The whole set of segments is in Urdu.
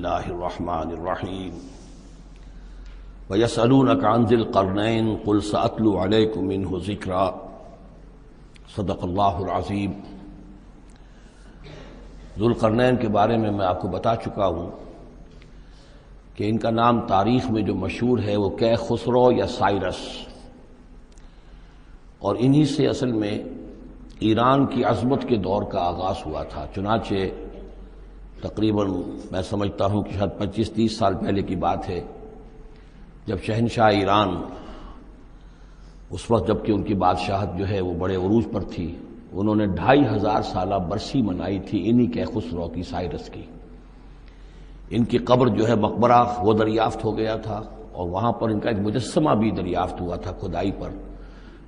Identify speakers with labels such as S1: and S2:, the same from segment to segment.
S1: اللہ الرحمن الرحیم وَيَسْأَلُونَكَ عَنْ ذِي الْقَرْنَيْنِ قُلْ سَأَتْلُو عَلَيْكُم مِّنْهُ ذِكْرًا صدق اللہ العظیم۔ ذوالقرنین کے بارے میں آپ کو بتا چکا ہوں کہ ان کا نام تاریخ میں جو مشہور ہے وہ کیخسرو یا سائرس، اور انہی سے اصل میں ایران کی عظمت کے دور کا آغاز ہوا تھا۔ چنانچہ تقریباً میں سمجھتا ہوں کہ شاید 25-30 سال پہلے کی بات ہے، جب شہنشاہ ایران اس وقت جب کہ ان کی بادشاہت جو ہے وہ بڑے عروج پر تھی، انہوں نے 2500 سالہ برسی منائی تھی انہی کیخسرو کی، سائرس کی۔ ان کی قبر جو ہے مقبرہ وہ دریافت ہو گیا تھا، اور وہاں پر ان کا ایک مجسمہ بھی دریافت ہوا تھا کھدائی پر۔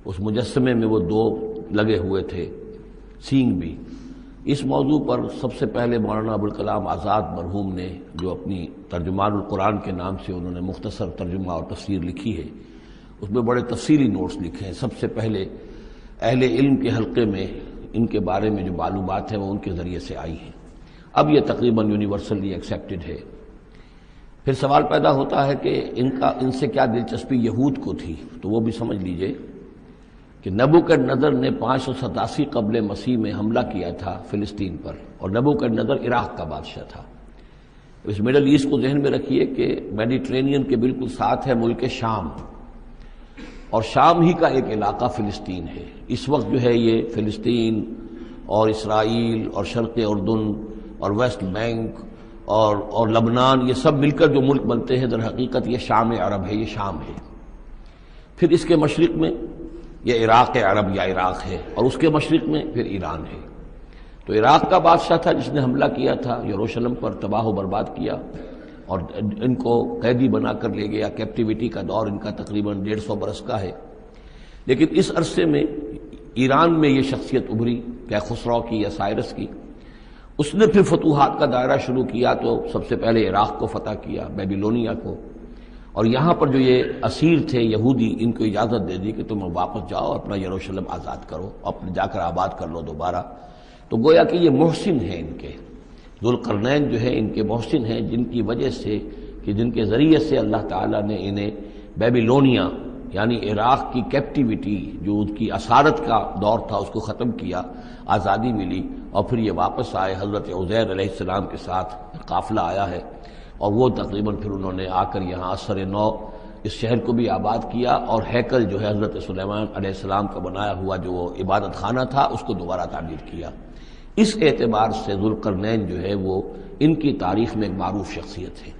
S1: اس مجسمے میں وہ 2 لگے ہوئے تھے، سینگ بھی۔ اس موضوع پر سب سے پہلے مولانا ابوالکلام آزاد مرحوم نے، جو اپنی ترجمان القرآن کے نام سے انہوں نے مختصر ترجمہ اور تفسیر لکھی ہے، اس میں بڑے تفصیلی نوٹس لکھے ہیں۔ سب سے پہلے اہل علم کے حلقے میں ان کے بارے میں جو معلومات ہیں وہ ان کے ذریعے سے آئی ہیں۔ اب یہ تقریباً یونیورسلی ایکسیپٹڈ ہے۔ پھر سوال پیدا ہوتا ہے کہ ان سے کیا دلچسپی یہود کو تھی، تو وہ بھی سمجھ لیجئے کہ نبوکدنضر نے 587 قبل مسیح میں حملہ کیا تھا فلسطین پر، اور نبوکدنضر عراق کا بادشاہ تھا۔ اس مڈل ایسٹ کو ذہن میں رکھیے کہ میڈیٹرینین کے بالکل ساتھ ہے ملک شام، اور شام ہی کا ایک علاقہ فلسطین ہے۔ اس وقت جو ہے یہ فلسطین اور اسرائیل اور شرق اردن اور ویسٹ بینک اور لبنان، یہ سب مل کر جو ملک بنتے ہیں، در حقیقت یہ شام عرب ہے، یہ شام ہے۔ پھر اس کے مشرق میں یہ عراق عرب یا عراق ہے، اور اس کے مشرق میں پھر ایران ہے۔ تو عراق کا بادشاہ تھا جس نے حملہ کیا تھا یروشلم پر، تباہ و برباد کیا، اور ان کو قیدی بنا کر لے گیا۔ کیپٹیوٹی کا دور ان کا تقریباً 150 برس کا ہے۔ لیکن اس عرصے میں ایران میں یہ شخصیت ابھری، کیخسرو کی یا سائرس کی۔ اس نے پھر فتوحات کا دائرہ شروع کیا، تو سب سے پہلے عراق کو فتح کیا، بیبیلونیا کو، اور یہاں پر جو یہ اسیر تھے یہودی، ان کو اجازت دے دی کہ تم واپس جاؤ، اپنا یروشلم آزاد کرو، اپنے جا کر آباد کر لو دوبارہ۔ تو گویا کہ یہ محسن ہیں ان کے، ذوالقرنین جو ہے ان کے محسن ہیں، جن کی وجہ سے کہ جن کے ذریعے سے اللہ تعالیٰ نے انہیں بیبیلونیا یعنی عراق کی کیپٹیوٹی، جو ان کی اسارت کا دور تھا، اس کو ختم کیا، آزادی ملی، اور پھر یہ واپس آئے۔ حضرت عزیر علیہ السلام کے ساتھ قافلہ آیا ہے، اور وہ تقریباً پھر انہوں نے آ کر یہاں اثر نو اس شہر کو بھی آباد کیا، اور ہیکل جو ہے حضرت سلیمان علیہ السلام کا بنایا ہوا جو وہ عبادت خانہ تھا، اس کو دوبارہ تعمیر کیا۔ اس اعتبار سے ذوالقرنین جو ہے وہ ان کی تاریخ میں ایک معروف شخصیت ہے۔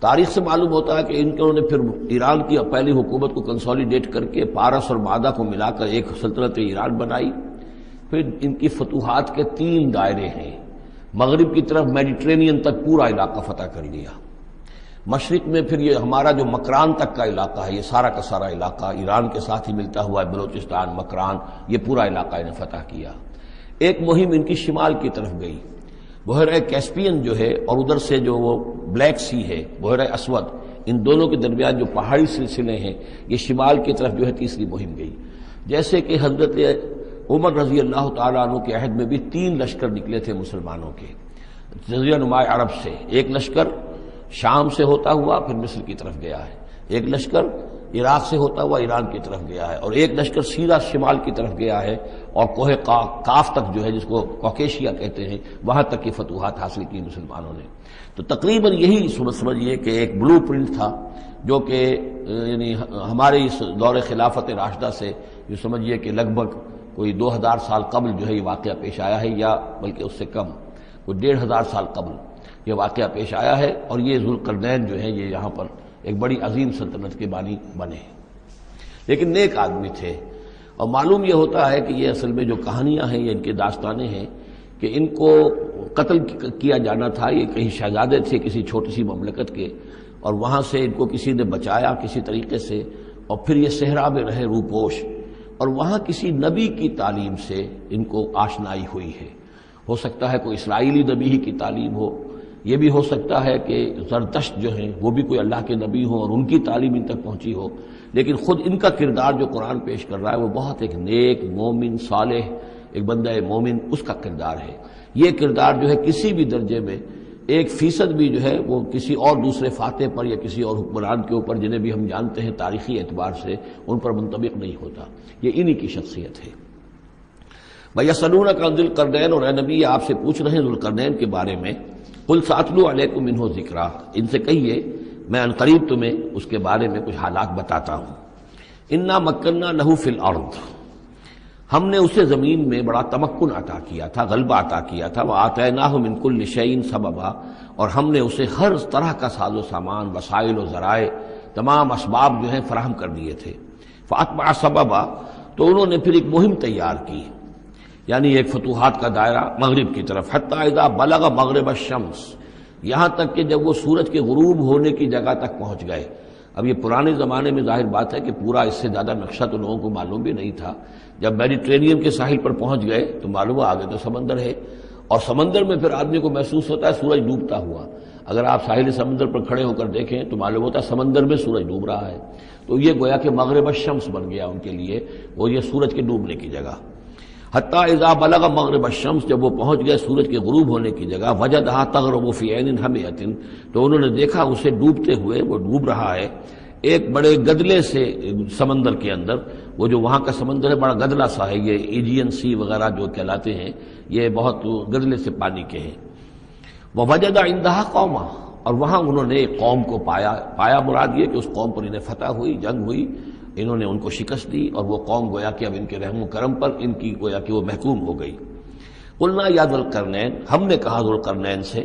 S1: تاریخ سے معلوم ہوتا ہے کہ انہوں نے پھر ایران کی پہلی حکومت کو کنسولیڈیٹ کر کے پارس اور مادہ کو ملا کر ایک سلطنت ایران بنائی۔ پھر ان کی فتوحات کے 3 دائرے ہیں۔ مغرب کی طرف میڈیٹرینین تک پورا علاقہ فتح کر لیا۔ مشرق میں پھر یہ ہمارا جو مکران تک کا علاقہ ہے، یہ سارا کا سارا علاقہ ایران کے ساتھ ہی ملتا ہوا ہے، بلوچستان، مکران، یہ پورا علاقہ انہیں فتح کیا۔ ایک مہم ان کی شمال کی طرف گئی، بحیرہ کیسپین جو ہے، اور ادھر سے جو وہ بلیک سی ہے، بحیرہ اسود، ان دونوں کے درمیان جو پہاڑی سلسلے ہیں، یہ شمال کی طرف جو ہے تیسری مہم گئی۔ جیسے کہ حضرت عمر رضی اللہ تعالیٰ عنہ کے عہد میں بھی 3 لشکر نکلے تھے مسلمانوں کے جزیرہ نما عرب سے۔ ایک لشکر شام سے ہوتا ہوا پھر مصر کی طرف گیا ہے، ایک لشکر عراق سے ہوتا ہوا ایران کی طرف گیا ہے، اور ایک لشکر سیدھا شمال کی طرف گیا ہے، اور کوہ کاف تک جو ہے، جس کو کوکیشیا کہتے ہیں، وہاں تک کی فتوحات حاصل کی مسلمانوں نے۔ تو تقریباً یہی سمجھیے کہ ایک بلو پرنٹ تھا، جو کہ یعنی ہمارے اس دور خلافت راشدہ سے جو سمجھیے کہ لگ بھگ کوئی 2000 سال قبل جو ہے یہ واقعہ پیش آیا ہے، یا بلکہ اس سے کم، کوئی 1500 سال قبل یہ واقعہ پیش آیا ہے۔ اور یہ ذوالقرنین جو ہے یہ یہاں پر ایک بڑی عظیم سلطنت کے بانی بنے، لیکن نیک آدمی تھے۔ اور معلوم یہ ہوتا ہے کہ یہ اصل میں جو کہانیاں ہیں، یہ ان کے داستانیں ہیں کہ ان کو قتل کیا جانا تھا۔ یہ کہیں شہزادے تھے کسی چھوٹی سی مملکت کے، اور وہاں سے ان کو کسی نے بچایا کسی طریقے سے، اور پھر یہ صحرا میں رہے روپوش، اور وہاں کسی نبی کی تعلیم سے ان کو آشنائی ہوئی ہے۔ ہو سکتا ہے کوئی اسرائیلی نبی ہی کی تعلیم ہو، یہ بھی ہو سکتا ہے کہ زرتشت جو ہیں وہ بھی کوئی اللہ کے نبی ہوں اور ان کی تعلیم ان تک پہنچی ہو، لیکن خود ان کا کردار جو قرآن پیش کر رہا ہے وہ بہت ایک نیک، مومن، صالح، ایک بندہ مومن، اس کا کردار ہے۔ یہ کردار جو ہے کسی بھی درجے میں 1% بھی جو ہے وہ کسی اور دوسرے فاتح پر یا کسی اور حکمران کے اوپر، جنہیں بھی ہم جانتے ہیں تاریخی اعتبار سے، ان پر منطبق نہیں ہوتا. یہ انہی کی شخصیت ہے. وَيَسْأَلُونَكَ عَنِ ذِي الْقَرْنَيْنِ، اور اے نبی آپ سے پوچھ رہے ہیں ذوالقرنین کے بارے میں. قُلْ سَأَتْلُو عَلَيْكُم مِّنْهُ ذِكْرًا، ان سے کہیے میں ان قریب تمہیں اس کے بارے میں کچھ حالات بتاتا ہوں. اِنَّا مَكَّنَّا لَهُ فِي الْأَرْضِ، ہم نے اسے زمین میں بڑا تمکن عطا کیا تھا، غلبہ عطا کیا تھا. وَآتَيْنَاهُ مِن كُلِّ شَيْءٍ سَبَبًا، اور ہم نے اسے ہر طرح کا ساز و سامان، وسائل و ذرائع، تمام اسباب جو ہیں فراہم کر دیے تھے. فَأَتْبَعَ سَبَبًا، تو انہوں نے پھر ایک مہم تیار کی، یعنی ایک فتوحات کا دائرہ مغرب کی طرف. حتیٰ اذا بلغ مغرب الشمس، یہاں تک کہ جب وہ سورج کے غروب ہونے کی جگہ تک پہنچ گئے. اب یہ پرانے زمانے میں ظاہر بات ہے کہ پورا اس سے زیادہ نقشہ تو لوگوں کو معلوم بھی نہیں تھا. جب میڈیٹرینین کے ساحل پر پہنچ گئے تو معلوم ہوا آگے تو سمندر ہے، اور سمندر میں پھر آدمی کو محسوس ہوتا ہے سورج ڈوبتا ہوا. اگر آپ ساحل سمندر پر کھڑے ہو کر دیکھیں تو معلوم ہوتا ہے سمندر میں سورج ڈوب رہا ہے. تو یہ گویا کہ مغرب الشمس بن گیا ان کے لیے، وہ یہ سورج کے ڈوبنے کی جگہ. حتیٰ اذا بلغ مغرب الشمس، جب وہ پہنچ گئے سورج کے غروب ہونے کی جگہ. وجدہا تغرب فی عین حمیۃ، تو انہوں نے دیکھا اسے ڈوبتے ہوئے، وہ ڈوب رہا ہے ایک بڑے گدلے سے سمندر کے اندر. وہ جو وہاں کا سمندر ہے بڑا گدلا سا ہے، یہ ایجین سی وغیرہ جو کہلاتے ہیں یہ بہت گدلے سے پانی کے ہیں. ووجد عندہا قوما، اور وہاں انہوں نے ایک قوم کو پایا مراد یہ کہ اس قوم پر انہیں فتح ہوئی، جنگ ہوئی، انہوں نے ان کو شکست دی، اور وہ قوم گویا کہ اب ان کے رحم و کرم پر ان کی گویا کہ وہ محکوم ہو گئی. قلنا یا ذوالقرنین، ہم نے کہا ذوالقرنین سے.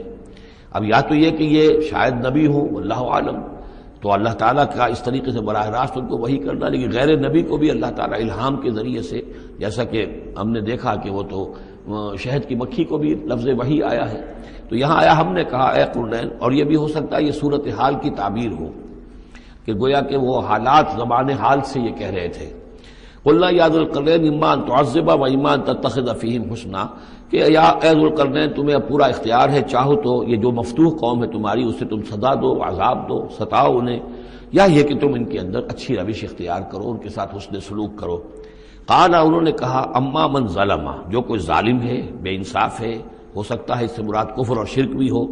S1: اب یا تو یہ کہ یہ شاید نبی ہوں، واللہ عالم، تو اللہ تعالیٰ کا اس طریقے سے براہ راست ان کو وحی کرنا. لیکن غیر نبی کو بھی اللہ تعالیٰ الہام کے ذریعے سے، جیسا کہ ہم نے دیکھا کہ وہ تو شہد کی مکھی کو بھی لفظ وحی آیا ہے، تو یہاں آیا ہم نے کہا اے قرنین. اور یہ بھی ہو سکتا ہے یہ صورتحال کی تعبیر ہو کہ گویا کہ وہ حالات زبان حال سے یہ کہہ رہے تھے. قلنا یا ذوالقرنین اما ان تعذب و اما ان تتخذ فیہم حسنا، کہ یا اے ذوالقرنین تمہیں اب پورا اختیار ہے، چاہو تو یہ جو مفتوح قوم ہے تمہاری اسے تم سزا دو، عذاب دو، ستاؤ انہیں، یا یہ کہ تم ان کے اندر اچھی روش اختیار کرو، ان کے ساتھ حسن سلوک کرو. قال، انہوں نے کہا اما من ظلم، جو کوئی ظالم ہے، بے انصاف ہے، ہو سکتا ہے اس سے مراد کفر اور شرک بھی ہو.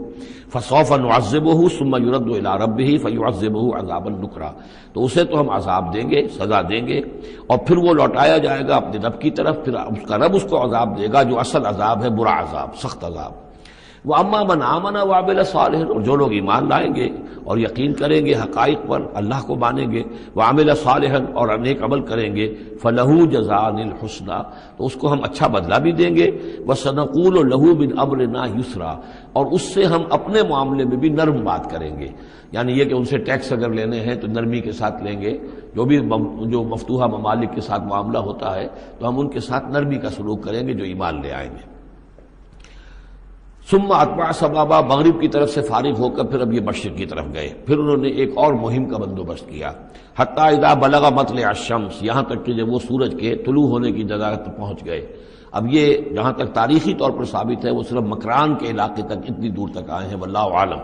S1: فسوف نعذبہ ثم یرد الی ربہ فیعذبہ عذابا نکرا، تو اسے تو ہم عذاب دیں گے، سزا دیں گے، اور پھر وہ لوٹایا جائے گا اپنے رب کی طرف، پھر اس کا رب اس کو عذاب دے گا جو اصل عذاب ہے، برا عذاب، سخت عذاب. واما من آمن وعمل صالحا، اور جو لوگ ایمان لائیں گے اور یقین کریں گے حقائق پر، اللہ کو مانیں گے، وعمل صالحا، اور نیک عمل کریں گے، فلہ جزاء الحسنی، تو اس کو ہم اچھا بدلہ بھی دیں گے. وسنقول لہ من امرنا یسرا، اور اس سے ہم اپنے معاملے میں بھی نرم بات کریں گے. یعنی یہ کہ ان سے ٹیکس اگر لینے ہیں تو نرمی کے ساتھ لیں گے، جو مفتوحہ ممالک کے ساتھ معاملہ ہوتا ہے تو ہم ان کے ساتھ نرمی کا سلوک کریں گے جو ایمان لے آئیں گے. ثم اتبع سبابا، مغرب کی طرف سے فارغ ہو کر پھر اب یہ مشرق کی طرف گئے. پھر انہوں نے ایک اور مہم کا بندوبست کیا. حتیٰ اذا بلغ مطلع الشمس، یہاں تک کہ جب وہ سورج کے طلوع ہونے کی جگہ تک پہنچ گئے. اب یہ جہاں تک تاریخی طور پر ثابت ہے وہ صرف مکران کے علاقے تک اتنی دور تک آئے ہیں، واللہ عالم.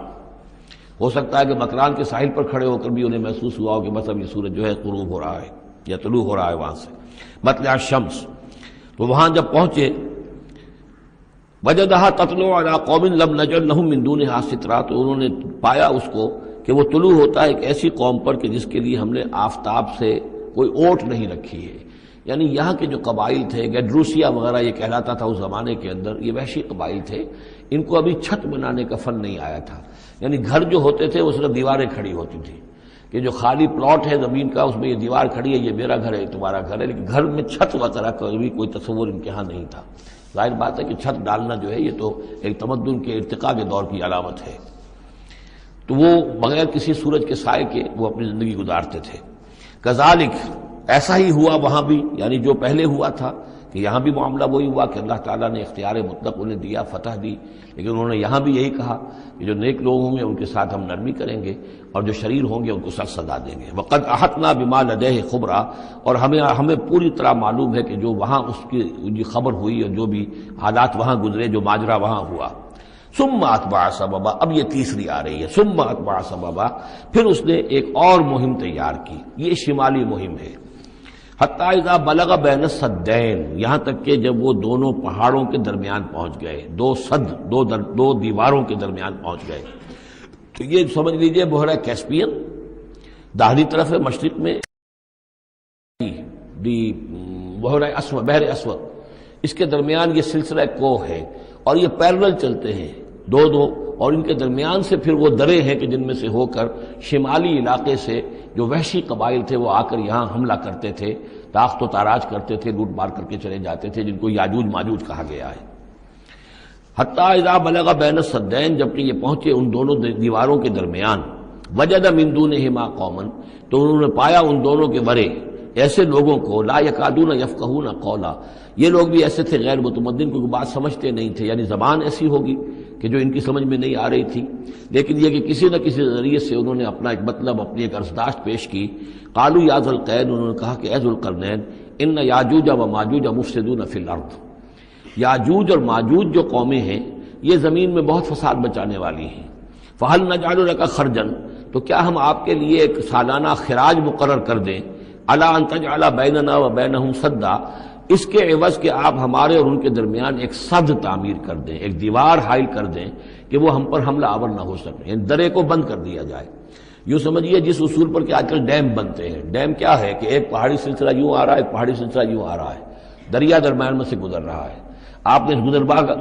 S1: ہو سکتا ہے کہ مکران کے ساحل پر کھڑے ہو کر بھی انہیں محسوس ہوا ہو کہ بس اب یہ سورج جو ہے غروب ہو رہا ہے یا طلوع ہو رہا ہے وہاں سے مطلع الشمس. تو وہاں جب پہنچے وجدہا تطلع علی قوم لم نجعل لہم من دونہا سترا، تو انہوں نے پایا اس کو کہ وہ طلوع ہوتا ہے ایک ایسی قوم پر کہ جس کے لیے ہم نے آفتاب سے کوئی اوٹ نہیں رکھی ہے. یعنی یہاں کے جو قبائل تھے، گیڈروسیا وغیرہ یہ کہلاتا تھا اس زمانے کے اندر، یہ وحشی قبائل تھے، ان کو ابھی چھت بنانے کا فن نہیں آیا تھا. یعنی گھر جو ہوتے تھے وہ صرف دیواریں کھڑی ہوتی تھیں کہ جو خالی پلاٹ ہے زمین کا اس میں یہ دیوار کھڑی ہے، یہ میرا گھر ہے، تمہارا گھر ہے، لیکن گھر میں چھت وغیرہ کا بھی کوئی تصور ان کے ہاں نہیں تھا. ظاہر بات ہے کہ چھت ڈالنا جو ہے یہ تو ایک تمدن کے ارتقاء کے دور کی علامت ہے. تو وہ بغیر کسی سورج کے سائے کے وہ اپنی زندگی گزارتے تھے. کذالک، ایسا ہی ہوا وہاں بھی، یعنی جو پہلے ہوا تھا کہ یہاں بھی معاملہ وہی ہوا کہ اللہ تعالیٰ نے اختیار مطلق انہیں دیا، فتح دی، لیکن انہوں نے یہاں بھی یہی کہا کہ جو نیک لوگ ہوں گے ان کے ساتھ ہم نرمی کریں گے اور جو شریر ہوں گے ان کو سخت سزا دیں گے. وقد احطنا بما لدیہ خبرا، اور ہمیں پوری طرح معلوم ہے کہ جو وہاں اس کی خبر ہوئی اور جو بھی حالات وہاں گزرے، جو ماجرا وہاں ہوا. ثم اتبع سببا، اب یہ تیسری آ رہی ہے. ثم اتبع سببا، پھر اس نے ایک اور مہم تیار کی، یہ شمالی مہم ہے. حتیٰ اذا بلغ بین السدین، یہاں تک کہ جب وہ دونوں پہاڑوں کے درمیان پہنچ گئے، دو سد، دو دیواروں کے درمیان پہنچ گئے، تو یہ سمجھ لیجئے بحیرہ کیسپیئن داہنی طرف ہے، مشرق میں بحیرہ اسود، بحر اسود، اس کے درمیان یہ سلسلہ کوہ ہے، اور یہ پیرلل چلتے ہیں دو، اور ان کے درمیان سے پھر وہ درے ہیں کہ جن میں سے ہو کر شمالی علاقے سے جو وحشی قبائل تھے وہ آ کر یہاں حملہ کرتے تھے، تاخت و تاراج کرتے تھے، لوٹ مار کر کے چلے جاتے تھے، جن کو یاجوج ماجوج کہا گیا ہے۔ حتیٰ اذا بلغ بین السدین، جبکہ یہ پہنچے ان دونوں دیواروں کے درمیان، وجد من دونہما قوما، تو انہوں نے پایا ان دونوں کے ورے ایسے لوگوں کو، لا یکادون یفقہون قولا، یہ لوگ بھی ایسے تھے غیر متمدن، کیونکہ بات سمجھتے نہیں تھے، یعنی زبان ایسی ہوگی کہ جو ان کی سمجھ میں نہیں آ رہی تھی، لیکن یہ کہ کسی نہ کسی ذریعے سے انہوں نے اپنا ایک مطلب، اپنی ایک عرضداشت پیش کی۔ قالوا یا ذا القرنین، انہوں نے کہا کہ اے ذو القرنین، ان یاجوج و ماجوج مفسدون فی الارض، یاجوج اور ماجوج جو قومیں ہیں یہ زمین میں بہت فساد مچانے والی ہیں، فہل نجعل لک خرجا، تو کیا ہم آپ کے لیے ایک سالانہ خراج مقرر کر دیں، الا ان تجعل بیننا و بینہم سدا، اس کے عوض کہ آپ ہمارے اور ان کے درمیان ایک سد تعمیر کر دیں، ایک دیوار حائل کر دیں کہ وہ ہم پر حملہ آور نہ ہو سکے، یعنی درے کو بند کر دیا جائے۔ یوں سمجھیے جس اصول پر کہ آج کل ڈیم بنتے ہیں، ڈیم کیا ہے کہ ایک پہاڑی سلسلہ یوں آ رہا ہے، ایک پہاڑی سلسلہ یوں آ رہا ہے، دریا درمیان میں سے گزر رہا ہے، آپ نے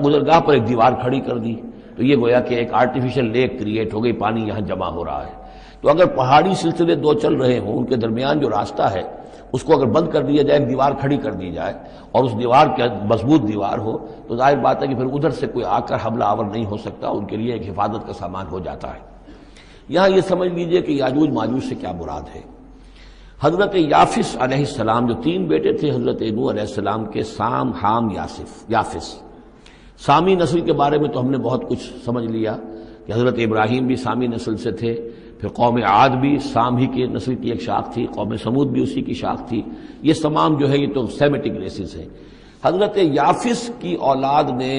S1: گزرگاہ پر ایک دیوار کھڑی کر دی تو یہ گویا کہ ایک آرٹیفیشل لیک کریٹ ہو گئی، پانی یہاں جمع ہو رہا ہے۔ تو اگر پہاڑی سلسلے دو چل رہے ہوں، ان کے درمیان جو راستہ ہے اس کو اگر بند کر دیا جائے، ایک دیوار کھڑی کر دی جائے اور اس دیوار کے مضبوط دیوار ہو، تو ظاہر بات ہے کہ پھر ادھر سے کوئی آ کر حملہ آور نہیں ہو سکتا، ان کے لیے ایک حفاظت کا سامان ہو جاتا ہے۔ یہاں یہ سمجھ لیجئے کہ یاجوج ماجوج سے کیا مراد ہے۔ حضرت یافس علیہ السلام، جو تین بیٹے تھے حضرت نوح علیہ السلام کے، سام، حام، یافس، سامی نسل کے بارے میں تو ہم نے بہت کچھ سمجھ لیا کہ حضرت ابراہیم بھی سامی نسل سے تھے، پھر قوم عاد بھی سام ہی کی نسل کی ایک شاخ تھی، قوم سمود بھی اسی کی شاخ تھی، یہ تمام جو ہے یہ تو سیمیٹک ریسز ہیں۔ حضرت یافس کی اولاد نے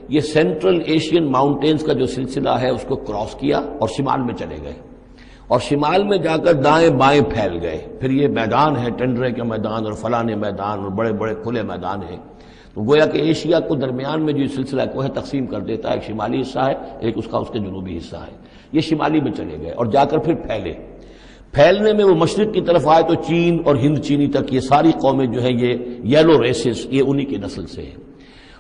S1: یہ سینٹرل ایشین ماؤنٹینز کا جو سلسلہ ہے اس کو کراس کیا اور شمال میں چلے گئے، اور شمال میں جا کر دائیں بائیں پھیل گئے، پھر یہ میدان ہے، ٹنڈرے کے میدان اور فلانے میدان اور بڑے بڑے کھلے میدان ہیں، تو گویا کہ ایشیا کو درمیان میں جو سلسلہ کوہ تقسیم کر دیتا ہے، ایک شمالی حصہ ہے، ایک اس کے جنوبی حصہ ہے، یہ شمالی میں چلے گئے اور جا کر پھر پھیلنے میں وہ مشرق کی طرف آئے تو چین اور ہند چینی تک یہ ساری قومیں جو ہیں یہ یلو ریسز، یہ انہی کی نسل سے ہیں،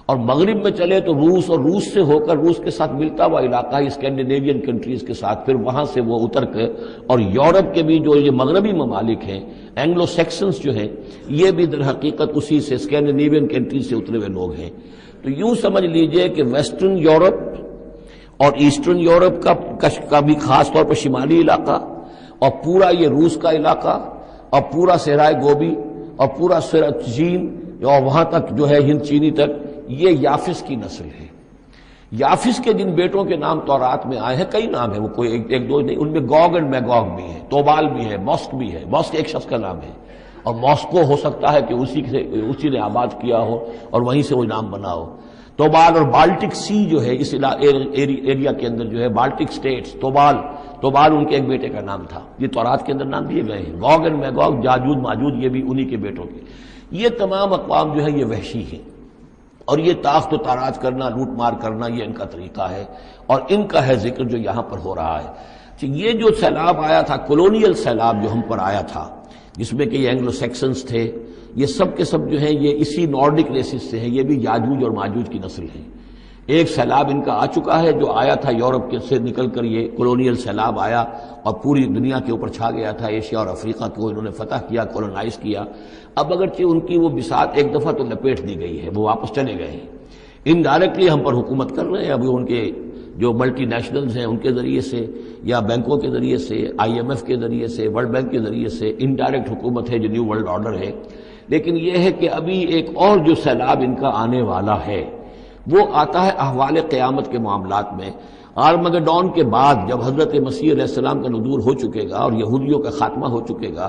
S1: اور مغرب میں چلے تو روس، اور روس سے ہو کر روس کے ساتھ ملتا ہوا علاقہ ہے اسکینڈینیوین کنٹریز کے ساتھ، پھر وہاں سے وہ اتر کے، اور یورپ کے بھی جو یہ مغربی ممالک ہیں، اینگلو سیکسنز جو ہیں، یہ بھی در حقیقت اسی سے اسکینڈینیوین کنٹریز سے اترے ہوئے لوگ ہیں۔ تو یوں سمجھ لیجئے کہ ویسٹرن یورپ اور ایسٹرن یورپ کا بھی خاص طور پر شمالی علاقہ، اور پورا یہ روس کا علاقہ، اور پورا صحرائے گوبی، اور پورا چین، اور وہاں تک جو ہے ہند چینی تک، یہ یافس کی نسل ہے۔ یافس کے جن بیٹوں کے نام تورات میں آئے ہیں، کئی نام ہیں، وہ کوئی ایک دو نہیں، ان میں گوگ اینڈ میگوگ بھی ہے، توبال بھی ہے، موسک بھی ہے، موسک ایک شخص کا نام ہے، اور موسکو ہو سکتا ہے کہ اسی نے آباد کیا ہو اور وہیں سے وہ نام بنا ہو۔ توبال اور بالٹک سی جو ہے اس ایریا کے اندر جو ہے بالٹک سٹیٹس، توبال ان کے ایک بیٹے کا نام تھا، یہ تورات کے اندر نام دیے گئے ہیں۔ گوگ اینڈ میگوگ، یاجوج ماجوج، یہ بھی انہی کے بیٹوں کے۔ یہ تمام اقوام جو ہے یہ وحشی ہیں، اور یہ تاخت و تاراج کرنا، لوٹ مار کرنا، یہ ان کا طریقہ ہے، اور ان کا ہے ذکر جو یہاں پر ہو رہا ہے۔ یہ جو سیلاب آیا تھا، کولونیل سیلاب جو ہم پر آیا تھا، جس میں کہ یہ اینگلو سیکسنز تھے، یہ سب کے سب جو ہیں یہ اسی نارڈک ریسز سے ہیں، یہ بھی یاجوج اور ماجوج کی نسل ہیں۔ ایک سیلاب ان کا آ چکا ہے جو آیا تھا یورپ کے سے نکل کر، یہ کولونیل سیلاب آیا اور پوری دنیا کے اوپر چھا گیا تھا، ایشیا اور افریقہ کو انہوں نے فتح کیا، کولونائز کیا۔ اب اگرچہ ان کی وہ بساط ایک دفعہ تو لپیٹ دی گئی ہے، وہ واپس چلے گئے ہیں، انڈائریکٹلی ہم پر حکومت کر رہے ہیں، ابھی ان کے جو ملٹی نیشنلز ہیں ان کے ذریعے سے، یا بینکوں کے ذریعے سے، IMF کے ذریعے سے، ورلڈ بینک کے ذریعے سے انڈائریکٹ حکومت ہے جو نیو ورلڈ آرڈر ہے۔ لیکن یہ ہے کہ ابھی ایک اور جو سیلاب ان کا آنے والا ہے وہ آتا ہے احوال قیامت کے معاملات میں۔ آرمگڈون کے بعد جب حضرت مسیح علیہ السلام کا نزول ہو چکے گا اور یہودیوں کا خاتمہ ہو چکے گا،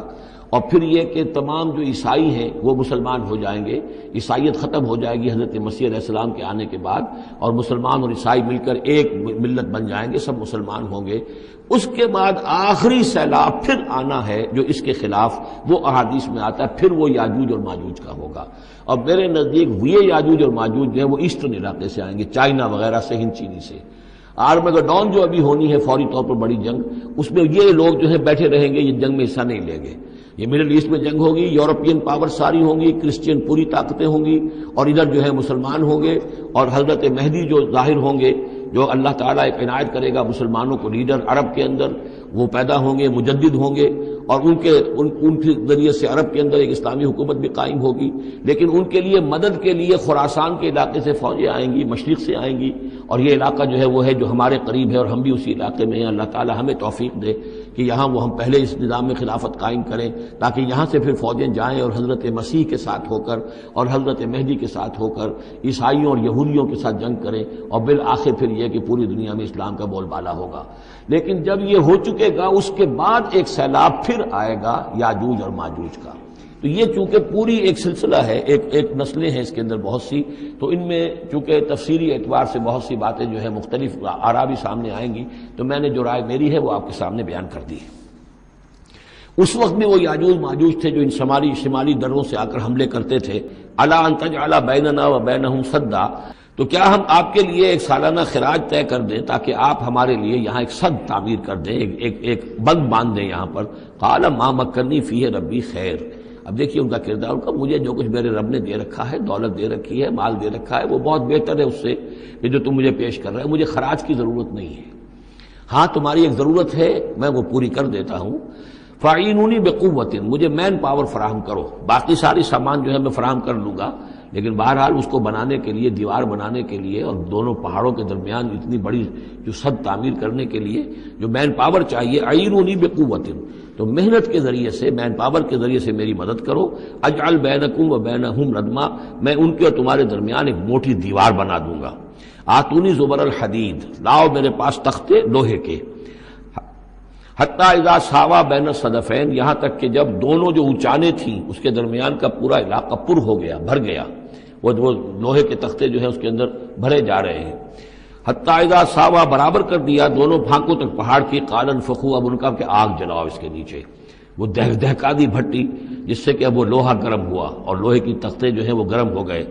S1: اور پھر یہ کہ تمام جو عیسائی ہیں وہ مسلمان ہو جائیں گے، عیسائیت ختم ہو جائے گی حضرت مسیح علیہ السلام کے آنے کے بعد، اور مسلمان اور عیسائی مل کر ایک ملت بن جائیں گے، سب مسلمان ہوں گے۔ اس کے بعد آخری سیلاب پھر آنا ہے جو اس کے خلاف، وہ احادیث میں آتا ہے، پھر وہ یاجوج اور ماجوج کا ہوگا۔ اور میرے نزدیک یہ یاجوج اور ماجوج جو ہے وہ ایسٹرن علاقے سے آئیں گے، چائنا وغیرہ سے، ہند چینی سے۔ آرمگڈون جو ابھی ہونی ہے فوری طور پر بڑی جنگ، اس میں یہ لوگ جو ہے بیٹھے رہیں گے، یہ جنگ میں حصہ نہیں لیں گے۔ یہ مڈل ایسٹ میں جنگ ہوگی، یورپین پاور ساری ہوں گی، کرسچین پوری طاقتیں ہوں گی، اور ادھر جو ہے مسلمان ہوں گے، اور حضرت مہدی جو ظاہر ہوں گے، جو اللہ تعالیٰ ایک عنایت کرے گا مسلمانوں کو لیڈر عرب کے اندر، وہ پیدا ہوں گے، مجدد ہوں گے، اور ان کے ذریعے سے عرب کے اندر ایک اسلامی حکومت بھی قائم ہوگی۔ لیکن ان کے لیے مدد کے لیے خراسان کے علاقے سے فوجیں آئیں گی، مشرق سے آئیں گی، اور یہ علاقہ جو ہے وہ ہے جو ہمارے قریب ہے، اور ہم بھی اسی علاقے میں ہیں۔ اللہ تعالیٰ ہمیں توفیق دے کہ یہاں وہ ہم پہلے اس نظام میں خلافت قائم کریں، تاکہ یہاں سے پھر فوجیں جائیں اور حضرت مسیح کے ساتھ ہو کر اور حضرت مہدی کے ساتھ ہو کر عیسائیوں اور یہودیوں کے ساتھ جنگ کریں، اور بالآخر پھر یہ کہ پوری دنیا میں اسلام کا بول بالا ہوگا۔ لیکن جب یہ ہو چکے گا، اس کے بعد ایک سیلاب پھر آئے گا یاجوج اور ماجوج کا۔ تو یہ چونکہ پوری ایک سلسلہ ہے، ایک نسلیں ہیں اس کے اندر بہت سی، تو ان میں چونکہ تفسیری اعتبار سے بہت سی باتیں جو ہے مختلف آراء بھی سامنے آئیں گی، تو میں نے جو رائے میری ہے وہ آپ کے سامنے بیان کر دی ہے۔ اس وقت میں وہ یاجوج ماجوج تھے جو ان شمالی دروں سے آ کر حملے کرتے تھے۔ الا ان تجعل بیننا وبینہم سدا، تو کیا ہم آپ کے لیے ایک سالانہ خراج طے کر دیں تاکہ آپ ہمارے لیے یہاں ایک سد تعمیر کر دیں، ایک بند باندھ دیں یہاں پر۔ قال ما مکنی فیہ ربی خیر، اب دیکھیے ان کا کردار، ان کا مجھے جو کچھ میرے رب نے دے رکھا ہے، دولت دے رکھی ہے، مال دے رکھا ہے، وہ بہت بہتر ہے اس سے کہ جو تم مجھے پیش کر رہے ہیں، مجھے خراج کی ضرورت نہیں ہے۔ ہاں تمہاری ایک ضرورت ہے، میں وہ پوری کر دیتا ہوں۔ فاعینونی بقوت، مجھے مین پاور فراہم کرو، باقی ساری سامان جو ہے میں فراہم کر لوں گا، لیکن بہرحال اس کو بنانے کے لیے، دیوار بنانے کے لیے اور دونوں پہاڑوں کے درمیان اتنی بڑی جو سد تعمیر کرنے کے لیے جو مین پاور چاہیے، اعینونی بقوت، تو محنت کے ذریعے سے، مین پاور کے ذریعے سے میری مدد کرو۔ اجعل بینکم و بینہم ردما، میں ان کے اور تمہارے درمیان ایک موٹی دیوار بنا دوں گا۔ آتونی زبر الحدید، لاؤ میرے پاس تختے لوہے کے۔ حتی اذا ساوا بین الصدفین، یہاں تک کہ جب دونوں جو اونچانے تھیں اس کے درمیان کا پورا علاقہ پر ہو گیا، بھر گیا، وہ لوہے کے تختے جو ہیں اس کے اندر بھرے جا رہے ہیں۔ حتی اذا ساوا، برابر کر دیا دونوں پھانکوں تک پہاڑ کی، قال انفخوا، اب ان کا کہ آگ جلاؤ اس کے نیچے، وہ دہکا دی بھٹی جس سے کہ اب وہ لوہا گرم ہوا اور لوہے کی تختے جو ہیں وہ گرم ہو گئے۔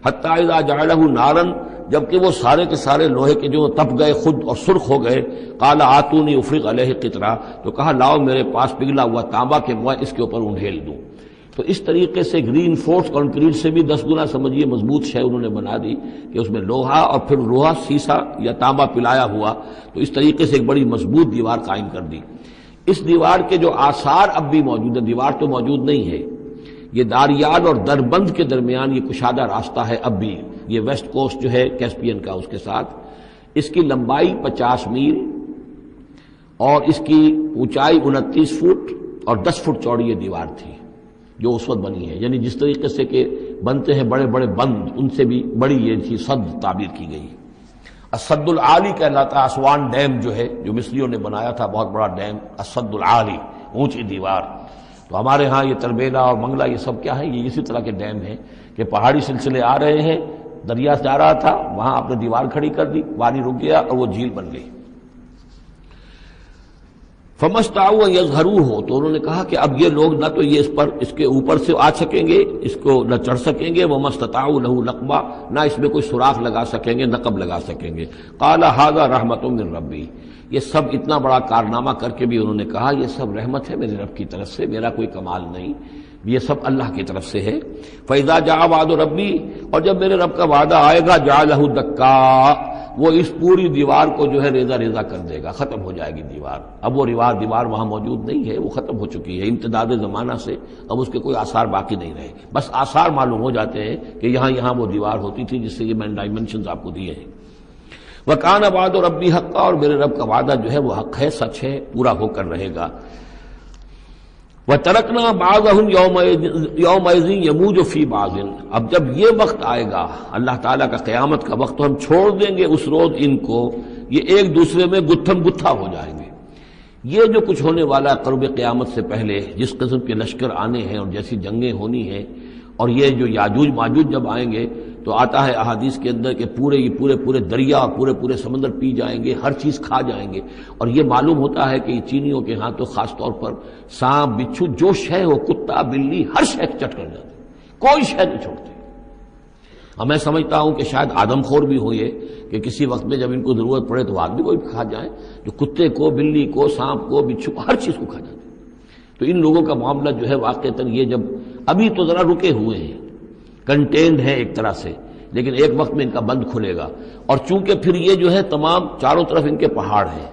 S1: حتی اذا جعلہ نارا، جبکہ وہ سارے کے سارے لوہے کے جو تپ گئے خود اور سرخ ہو گئے۔ قال آتونی افرغ علیہ قطرہ، تو کہا لاؤ میرے پاس پگھلا ہوا تانبا کہ میں اس کے اوپر انڈھیل دوں۔ تو اس طریقے سے گرین فورس کنکریٹ سے بھی 10 گنا سمجھیے مضبوط شے انہوں نے بنا دی کہ اس میں لوہا اور پھر لوہا سیسا یا تانبا پلایا ہوا، تو اس طریقے سے ایک بڑی مضبوط دیوار قائم کر دی۔ اس دیوار کے جو آثار اب بھی موجود ہیں، دیوار تو موجود نہیں ہے، یہ داریال اور دربند کے درمیان یہ کشادہ راستہ ہے اب بھی، یہ ویسٹ کوسٹ جو ہے کیسپین کا، اس کے ساتھ اس کی لمبائی 50 میل اور اس کی اونچائی 29 فٹ اور 10 فٹ چوڑی یہ دیوار تھی جو اس وقت بنی ہے۔ یعنی جس طریقے سے کہ بنتے ہیں بڑے بڑے بند، ان سے بھی بڑی یہ تھی سد تعبیر کی گئی۔ السد العالی کہلاتا ہے اسوان ڈیم جو ہے، جو مصریوں نے بنایا تھا، بہت بڑا ڈیم، السد العالی، اونچی دیوار۔ تو ہمارے ہاں یہ تربیلا اور منگلا یہ سب کیا ہے، یہ اسی طرح کے ڈیم ہیں کہ پہاڑی سلسلے آ رہے ہیں، دریا جا رہا تھا، وہاں آپ نے دیوار کھڑی کر دی، پانی رک گیا اور وہ جھیل بن گئی۔ فَمَسْتَعُوا يَظْهَرُوهُ، تو انہوں نے کہا کہ اب یہ لوگ نہ تو یہ اس کے اوپر سے آ سکیں گے، اس کو نہ چڑھ سکیں گے، وَمَا اسْتَطَاعُوا لَهُ نَقْبًا، نہ اس میں کوئی سوراخ لگا سکیں گے، نقب لگا سکیں گے۔ قَالَ هَذَا رَحْمَةٌ مِّن رَّبِّي، یہ سب اتنا بڑا کارنامہ کر کے بھی انہوں نے کہا یہ سب رحمت ہے میرے رب کی طرف سے، میرا کوئی کمال نہیں، یہ سب اللہ کی طرف سے ہے۔ فَإِذَا جَاءَ وَعْدُ رَبِّي، اور جب میرے رب کا وعدہ آئے گا، جَعَلَهُ دَكَّا، وہ اس پوری دیوار کو جو ہے ریزہ ریزہ کر دے گا، ختم ہو جائے گی دیوار۔ اب وہ دیوار وہاں موجود نہیں ہے، وہ ختم ہو چکی ہے امتداد زمانہ سے، اب اس کے کوئی آثار باقی نہیں رہے، بس آثار معلوم ہو جاتے ہیں کہ یہاں وہ دیوار ہوتی تھی جس سے یہ میں نے ڈائمنشنز آپ کو دیے ہیں۔ وَكَانَ وَعْدُ رَبِّي حَقًّا، اور میرے رب کا وعدہ جو ہے وہ حق ہے، سچ ہے، پورا ہو کر رہے گا۔ وَتَرَكْنَا بَعْضَهُمْ يَوْمَئِذٍ يَمُوجُ فِي بَعْضٍ، اب جب یہ وقت آئے گا اللہ تعالیٰ کا قیامت کا وقت، تو ہم چھوڑ دیں گے اس روز ان کو، یہ ایک دوسرے میں گتھم گتھا ہو جائیں گے۔ یہ جو کچھ ہونے والا قرب قیامت سے پہلے جس قسم کے لشکر آنے ہیں اور جیسی جنگیں ہونی ہیں، اور یہ جو یاجوج ماجوج جب آئیں گے تو آتا ہے احادیث کے اندر کہ پورے دریا اور پورے سمندر پی جائیں گے، ہر چیز کھا جائیں گے، اور یہ معلوم ہوتا ہے کہ چینیوں کے ہاں تو خاص طور پر سانپ بچھو جو شے ہو، کتا بلی، ہر شے چٹ کر جاتے، کوئی شے نہیں چھوڑتے۔ اور میں سمجھتا ہوں کہ شاید آدم خور بھی ہو یہ کہ کسی وقت میں جب ان کو ضرورت پڑے تو آدمی کو بھی کھا جائیں، جو کتے کو، بلی کو، سانپ کو، بچھو کو، ہر چیز کو کھا جاتے۔ تو ان لوگوں کا معاملہ جو ہے واقعتاً یہ جب ابھی تو ذرا رکے ہوئے ہیں، کنٹینڈ ہیں ایک طرح سے، لیکن ایک وقت میں ان کا بند کھلے گا، اور چونکہ پھر یہ جو ہے تمام چاروں طرف ان کے پہاڑ ہیں،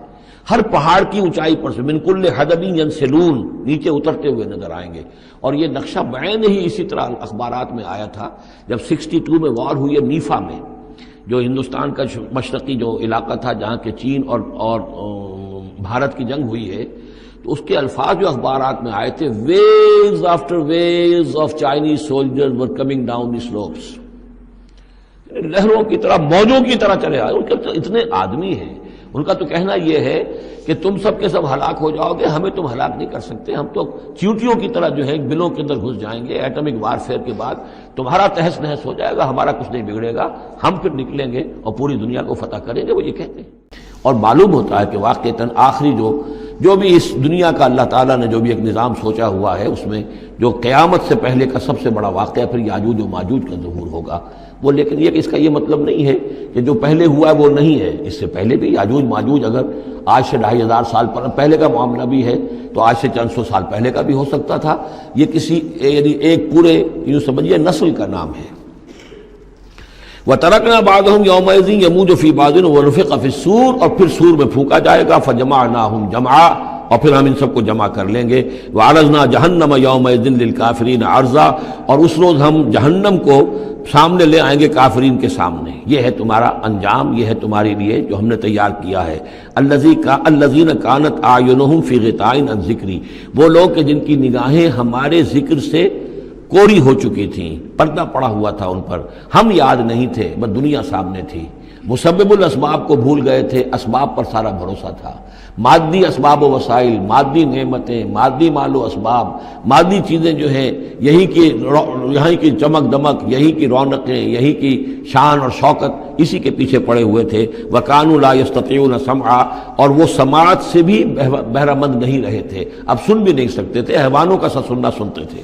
S1: ہر پہاڑ کی اونچائی پر سے من کل حدب ینسلون نیچے اترتے ہوئے نظر آئیں گے۔ اور یہ نقشہ بعین ہی اسی طرح اخبارات میں آیا تھا جب 62 میں وار ہوئی ہے نیفا میں، جو ہندوستان کا مشرقی جو علاقہ تھا جہاں کے چین اور بھارت کی جنگ ہوئی ہے، تو اس کے الفاظ جو اخبارات میں آئے تھے، waves after waves of Chinese soldiers were coming down the slopes, لہروں کی طرح، موجوں کی طرح چلے آئے۔ ان کے تو اتنے آدمی ہیں، ان کا تو کہنا یہ ہے کہ تم سب کے سب ہلاک ہو جاؤ گے، ہمیں تم ہلاک نہیں کر سکتے، ہم تو چیونٹیوں کی طرح جو ہے بلوں کے اندر گھس جائیں گے، ایٹمک وارفیئر کے بعد تمہارا تہس نہس ہو جائے گا، ہمارا کچھ نہیں بگڑے گا، ہم پھر نکلیں گے اور پوری دنیا کو فتح کریں گے، وہ یہ کہتے ہیں۔ اور معلوم ہوتا ہے کہ واقعتاً آخری جو بھی اس دنیا کا اللہ تعالیٰ نے جو بھی ایک نظام سوچا ہوا ہے، اس میں جو قیامت سے پہلے کا سب سے بڑا واقعہ پھر یاجوج و ماجوج کا ظہور ہوگا وہ، لیکن یہ کہ اس کا یہ مطلب نہیں ہے کہ جو پہلے ہوا ہے وہ نہیں ہے، اس سے پہلے بھی یاجوج ماجوج اگر آج سے 2500 سال پہلے کا معاملہ بھی ہے تو آج سے چند سو سال پہلے کا بھی ہو سکتا تھا۔ یہ کسی یعنی ایک پورے یوں سمجھیے نسل کا نام ہے۔ وَتَرَكْنَا بَعْضَهُمْ يَوْمَئِذٍ يَمُوجُ فِي بَعْضٍ وَنُفِخَ فِي الصُّورِ، اور پھر سور میں پھونکا جائے گا، فَجَمَعْنَاهُمْ جَمْعًا، اور پھر ہم ان سب کو جمع کر لیں گے۔ وَعَرَضْنَا جَهَنَّمَ يَوْمَئِذٍ لِلْكَافِرِينَ عَرْضًا، اور اس روز ہم جہنم کو سامنے لے آئیں گے کافرین کے سامنے۔ یہ ہے تمہارا انجام، یہ ہے تمہارے لیے جو ہم نے تیار کیا ہے۔ الذین کانت اعینہم فی غطاء عن ذکری، وہ لوگ کہ جن کی نگاہیں ہمارے ذکر سے کوری ہو چکی تھیں، پردہ پڑا ہوا تھا ان پر، ہم یاد نہیں تھے، بس دنیا سامنے تھی، مسبب الاسباب کو بھول گئے تھے، اسباب پر سارا بھروسہ تھا، مادی اسباب و وسائل، مادی نعمتیں، مادی مال و اسباب، مادی چیزیں جو ہیں، یہیں کی چمک دمک، یہیں کی رونقیں، یہیں کی شان اور شوکت، اسی کے پیچھے پڑے ہوئے تھے۔ وَكَانُوا لَا يَسْتَطِيعُونَ سَمْعًا، اور وہ سماعت سے بھی بہرہ مند نہیں رہے تھے، اب سن بھی نہیں سکتے تھے، حیوانوں کا سا سننا سنتے تھے۔